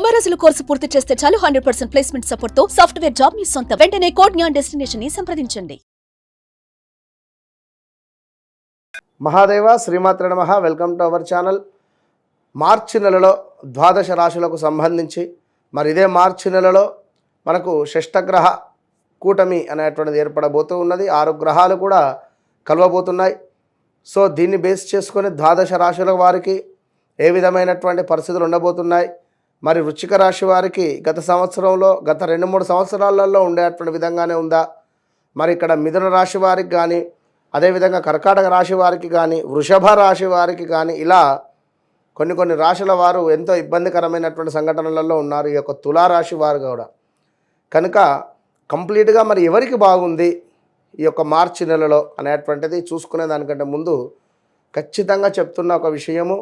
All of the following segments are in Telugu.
90 రోజుల కోర్సు పూర్తి చేస్తే చాలు 100% ప్లేస్మెంట్ సపోర్ట్ తో సాఫ్ట్వేర్ జాబ్ మీ సొంతం. వెంటనే కోడ్ జ్ఞాన్ డెస్టినేషన్ ని సంప్రదించండి. మహాదేవ శ్రీమాత్ర నమః. Welcome to our channel. మార్చి నెలలో ద్వాదశ రాశులకు సంబంధించి మరి ఇదే మార్చి నెలలో మనకు షష్టగ్రహ కూటమి అనేటువంటిది ఏర్పడబోతూ ఉన్నది. 6 గ్రహాలు కూడా కలవబోతున్నాయి. సో దీన్ని బేస్ చేసుకొని ద్వాదశ రాశుల వారికి ఏ విధమైనటువంటి పరిస్థితులు ఉండబోతున్నాయి, మరి వృశ్చిక రాశి వారికి గత సంవత్సరంలో గత 2-3 సంవత్సరాలలో ఉండేటువంటి విధంగానే ఉందా, మరి ఇక్కడ మిథున రాశి వారికి కానీ, అదేవిధంగా కర్కాటక రాశి వారికి కానీ, వృషభ రాశి వారికి కానీ, ఇలా కొన్ని రాశుల వారు ఎంతో ఇబ్బందికరమైనటువంటి సంఘటనలలో ఉన్నారు. ఈ యొక్క తులారాశి వారు కూడా కనుక కంప్లీట్గా మరి ఎవరికి బాగుంది ఈ యొక్క మార్చి నెలలో అనేటువంటిది చూసుకునే దానికంటే ముందు ఖచ్చితంగా చెప్తున్న ఒక విషయము,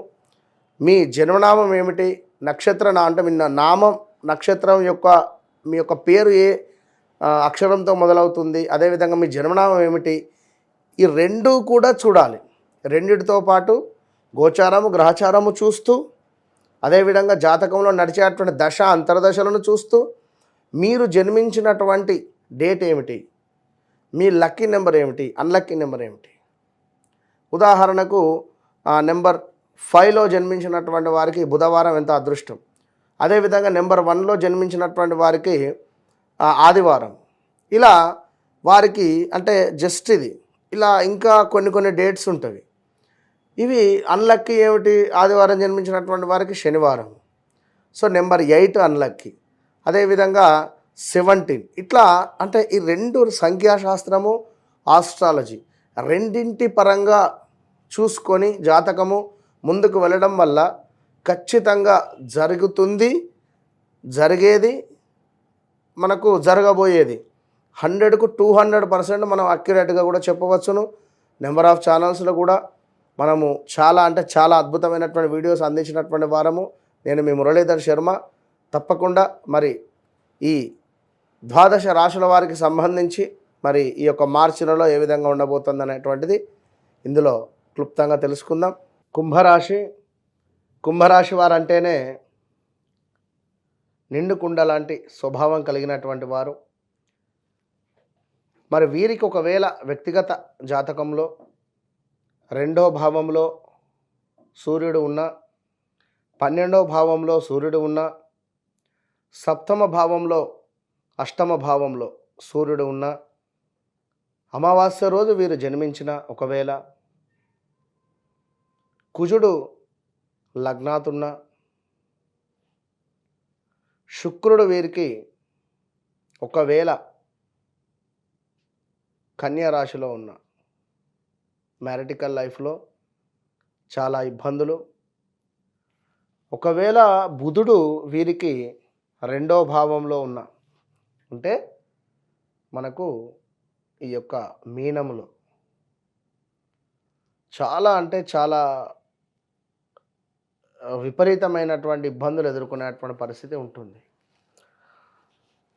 మీ జన్మనామం ఏమిటి, నక్షత్ర అంటే మీ నామం నక్షత్రం యొక్క మీ యొక్క పేరు ఏ అక్షరంతో మొదలవుతుంది, అదేవిధంగా మీ జన్మనామం ఏమిటి, ఈ రెండు కూడా చూడాలి. రెండిటితో పాటు గోచారము గ్రహచారము చూస్తూ, అదేవిధంగా జాతకంలో నడిచేటువంటి దశ అంతర్దశలను చూస్తూ, మీరు జన్మించినటువంటి డేట్ ఏమిటి, మీ లక్కీ నెంబర్ ఏమిటి, అన్లక్కీ నెంబర్ ఏమిటి. ఉదాహరణకు నెంబర్ 5లో జన్మించినటువంటి వారికి బుధవారం ఎంత అదృష్టం, అదేవిధంగా నెంబర్ 1లో జన్మించినటువంటి వారికి ఆదివారం. ఇలా వారికి అంటే జస్ట్ ఇది ఇలా ఇంకా కొన్ని డేట్స్ ఉంటాయి. ఇవి అన్లక్కీ ఏమిటి, ఆదివారం జన్మించినటువంటి వారికి శనివారం. సో నెంబర్ 8 అన్లక్కీ, అదేవిధంగా 17. ఇట్లా అంటే ఈ రెండు సంఖ్యాశాస్త్రము ఆస్ట్రాలజీ రెండింటి పరంగా చూసుకొని జాతకము ముందుకు వెళ్ళడం వల్ల ఖచ్చితంగా జరుగుతుంది, జరిగేది, మనకు జరగబోయేది 100కు 200% మనం అక్యురేట్గా కూడా చెప్పవచ్చును. నెంబర్ ఆఫ్ ఛానల్స్లో కూడా మనము చాలా అంటే చాలా అద్భుతమైనటువంటి వీడియోస్ అందించినటువంటి వారము. నేను మీ మురళీధర్ శర్మ. తప్పకుండా మరి ఈ ద్వాదశ రాశుల వారికి సంబంధించి మరి ఈ యొక్క మార్చి నెలలో ఏ విధంగా ఉండబోతుంది అనేటువంటిది ఇందులో క్లుప్తంగా తెలుసుకుందాం. కుంభరాశి వారు అంటేనే నిండు కుండ లాంటి స్వభావం కలిగినటువంటి వారు. మరి వీరికి ఒకవేళ వ్యక్తిగత జాతకంలో 2వ భావంలో సూర్యుడు ఉన్న, 12వ భావంలో సూర్యుడు ఉన్న, 7వ భావంలో 8వ భావంలో సూర్యుడు ఉన్న, అమావాస్య రోజు వీరు జన్మించిన, ఒకవేళ కుజుడు లగ్నాతున్న, శుక్రుడు వీరికి ఒకవేళ కన్యా రాశిలో ఉన్న, మ్యారిటికల్ లైఫ్లో చాలా ఇబ్బందులు. ఒకవేళ బుధుడు వీరికి 2వ భావంలో ఉన్న, అంటే మనకు ఈ యొక్క మీనములో చాలా అంటే చాలా విపరీతమైనటువంటి ఇబ్బందులు ఎదుర్కొనేటువంటి పరిస్థితి ఉంటుంది.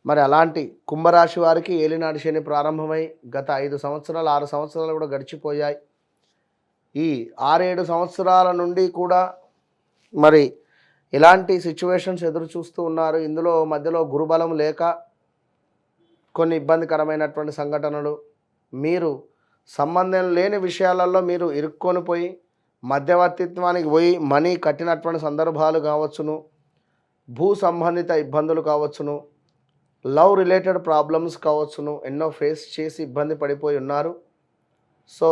మరి అలాంటి కుంభరాశి వారికి ఏలినాటి శని ప్రారంభమై గత 5 సంవత్సరాలు 6 సంవత్సరాలు కూడా గడిచిపోయాయి. ఈ 6-7 సంవత్సరాల నుండి కూడా మరి ఇలాంటి సిచ్యువేషన్స్ ఎదురు చూస్తూ ఉన్నారు. ఇందులో మధ్యలో గురుబలం లేక కొన్ని ఇబ్బందికరమైనటువంటి సంఘటనలు, మీరు సంబంధం లేని విషయాలలో మీరు ఇరుక్కొని పోయి మధ్యవర్తిత్వానికి పోయి మనీ కట్టినటువంటి సందర్భాలు కావచ్చును, భూ సంబంధిత ఇబ్బందులు కావచ్చును, లవ్ రిలేటెడ్ ప్రాబ్లమ్స్ కావచ్చును, ఎన్నో ఫేస్ చేసి ఇబ్బంది పడిపోయి ఉన్నారు. సో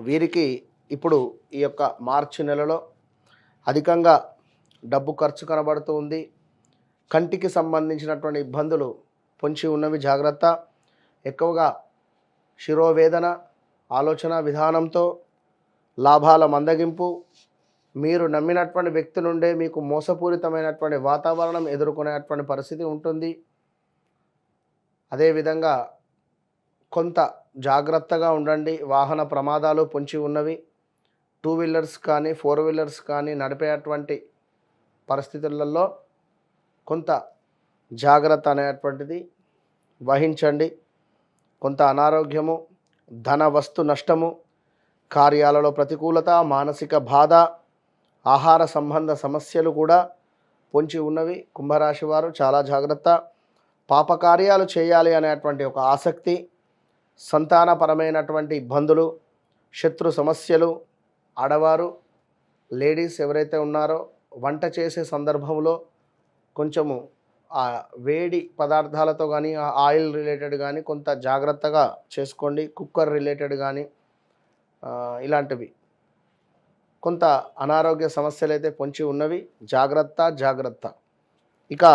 వీరికి ఇప్పుడు ఈ యొక్క మార్చి నెలలో అధికంగా డబ్బు ఖర్చు కనబడుతూ ఉంది. కంటికి సంబంధించినటువంటి ఇబ్బందులు పొంచి ఉన్నవి, జాగ్రత్త. ఎక్కువగా శిరోవేదన, ఆలోచన విధానంతో లాభాల మందగింపు, మీరు నమ్మినటువంటి వ్యక్తి నుండే మీకు మోసపూరితమైనటువంటి వాతావరణం ఎదుర్కొనేటువంటి పరిస్థితి ఉంటుంది. అదేవిధంగా కొంత జాగ్రత్తగా ఉండండి. వాహన ప్రమాదాలు పొంచి ఉన్నవి. 2 వీలర్స్ కానీ 4 వీలర్స్ కానీ నడిపేటువంటి పరిస్థితులలో కొంత జాగ్రత్త అనేటువంటిది వహించండి. కొంత అనారోగ్యము, ధన వస్తు నష్టము, కార్యాలలో ప్రతికూలత, మానసిక బాధ, ఆహార సంబంధ సమస్యలు కూడా పొంచి ఉన్నవి. కుంభరాశి వారు చాలా జాగ్రత్త. పాపకార్యాలు చేయాలి అనేటువంటి ఒక ఆసక్తి, సంతానపరమైనటువంటి ఇబ్బందులు, శత్రు సమస్యలు, ఆడవారు లేడీస్ ఎవరైతే ఉన్నారో వంట చేసే సందర్భంలో కొంచెము ఆ వేడి పదార్థాలతో కానీ ఆ ఆయిల్ రిలేటెడ్ కానీ కొంత జాగ్రత్తగా చేసుకోండి. కుక్కర్ రిలేటెడ్ కానీ ఇలాంటివి కొంత అనారోగ్య సమస్యలు అయితే పొంచి ఉన్నవి. జాగ్రత్త. ఇక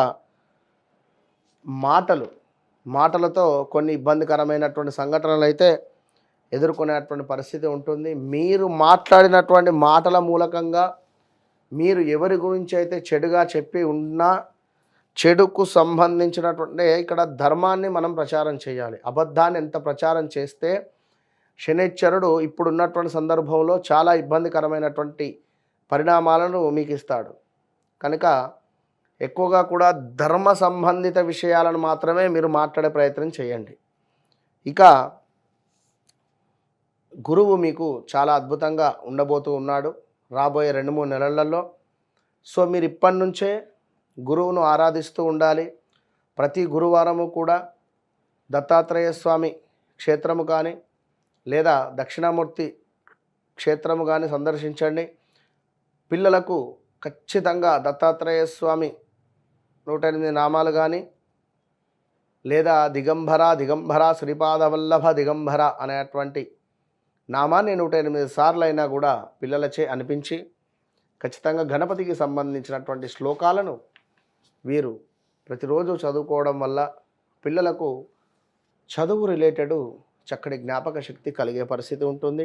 మాటలతో కొన్ని ఇబ్బందికరమైనటువంటి సంఘటనలు అయితే ఎదుర్కొనేటువంటి పరిస్థితి ఉంటుంది. మీరు మాట్లాడినటువంటి మాటల మూలకంగా మీరు ఎవరి గురించి అయితే చెడుగా చెప్పి ఉన్నా, చెడుకు సంబంధించినటువంటి ఇక్కడ ధర్మాన్ని మనం ప్రచారం చేయాలి. అబద్ధాన్ని ఎంత ప్రచారం చేస్తే శనైశ్వరుడు ఇప్పుడున్నటువంటి సందర్భంలో చాలా ఇబ్బందికరమైనటువంటి పరిణామాలను మీకు ఇస్తాడు. కనుక ఎక్కువగా కూడా ధర్మ సంబంధిత విషయాలను మాత్రమే మీరు మాట్లాడే ప్రయత్నం చేయండి. ఇక గురువు మీకు చాలా అద్భుతంగా ఉండబోతూ ఉన్నాడు రాబోయే 2-3 నెలలలో. సో మీరు ఇప్పటి నుంచే గురువును ఆరాధిస్తూ ఉండాలి. ప్రతి గురువారము కూడా దత్తాత్రేయ స్వామి క్షేత్రము కానీ లేదా దక్షిణామూర్తి క్షేత్రము కానీ సందర్శించండి. పిల్లలకు ఖచ్చితంగా దత్తాత్రేయ స్వామి 108 నామాలు కానీ లేదా దిగంబర శ్రీపాదవల్లభ దిగంబర అనేటువంటి నామాన్ని 108 సార్లు అయినా కూడా పిల్లలచే అనిపించి ఖచ్చితంగా గణపతికి సంబంధించినటువంటి శ్లోకాలను వీరు ప్రతిరోజు చదువుకోవడం వల్ల పిల్లలకు చదువు రిలేటెడ్ చక్కటి జ్ఞాపక శక్తి కలిగే పరిస్థితి ఉంటుంది.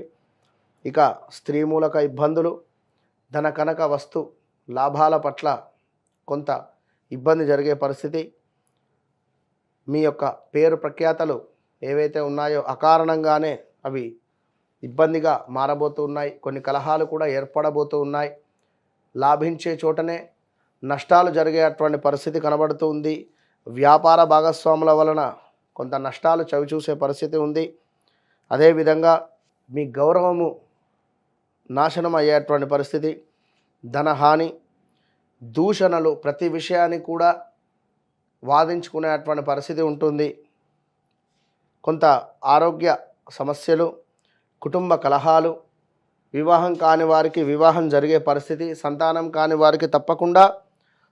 ఇక స్త్రీ మూలక ఇబ్బందులు, ధన కనక వస్తు లాభాల పట్ల కొంత ఇబ్బంది జరిగే పరిస్థితి, మీ యొక్క పేరు ప్రఖ్యాతలు ఏవైతే ఉన్నాయో అకారణంగానే అవి ఇబ్బందిగా మారబోతూ ఉన్నాయి. కొన్ని కలహాలు కూడా ఏర్పడబోతూ ఉన్నాయి. లాభించే చోటనే నష్టాలు జరిగేటువంటి పరిస్థితి కనబడుతూ ఉంది. వ్యాపార భాగస్వాముల వలన కొంత నష్టాలు చవిచూసే పరిస్థితి ఉంది. అదేవిధంగా మీ గౌరవము నాశనం అయ్యేటువంటి పరిస్థితి, ధనహాని, దూషణలు, ప్రతి విషయాన్ని కూడా వాదించుకునేటువంటి పరిస్థితి ఉంటుంది. కొంత ఆరోగ్య సమస్యలు, కుటుంబ కలహాలు, వివాహం కాని వారికి వివాహం జరిగే పరిస్థితి, సంతానం కాని వారికి తప్పకుండా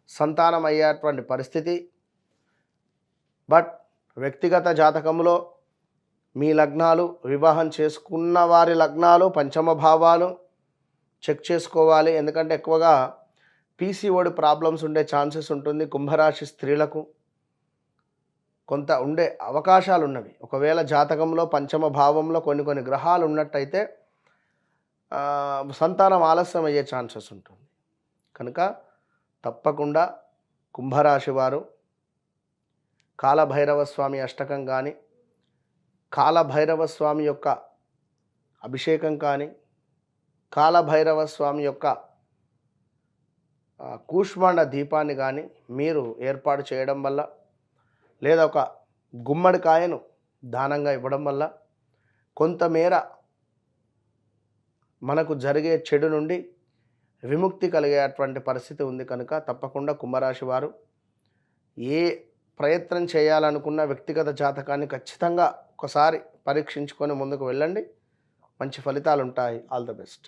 సంతానం అయ్యేటువంటి పరిస్థితి. బట్ వ్యక్తిగత జాతకంలో మీ లగ్నాలు, వివాహం చేసుకున్న వారి లగ్నాలు, పంచమ భావాలు చెక్ చేసుకోవాలి. ఎందుకంటే ఎక్కువగా పీసీఓడి ప్రాబ్లమ్స్ ఉండే ఛాన్సెస్ ఉంటుంది. కుంభరాశి స్త్రీలకు కొంత ఉండే అవకాశాలు ఉన్నవి. ఒకవేళ జాతకంలో పంచమ భావంలో కొన్ని గ్రహాలు ఉన్నట్టయితే సంతానం ఆలస్యం అయ్యే ఛాన్సెస్ ఉంటుంది. కనుక తప్పకుండా కుంభరాశి వారు కాలభైరవ స్వామి అష్టకం కానీ, కాలభైరవ స్వామి యొక్క అభిషేకం కానీ, కాలభైరవ స్వామి యొక్క కూష్మాండ దీపాన్ని కానీ మీరు ఏర్పాటు చేయడం వల్ల, లేదా ఒక గుమ్మడికాయను దానంగా ఇవ్వడం వల్ల కొంతమేర మనకు జరిగే చెడు నుండి విముక్తి కలిగేటువంటి పరిస్థితి ఉంది. కనుక తప్పకుండా కుంభరాశి వారు ఏ ప్రయత్నం చేయాలనుకున్న వ్యక్తిగత జాతకాన్ని ఖచ్చితంగా ఒకసారి పరీక్షించుకొని ముందుకు వెళ్ళండి. మంచి ఫలితాలు ఉంటాయి. All the best.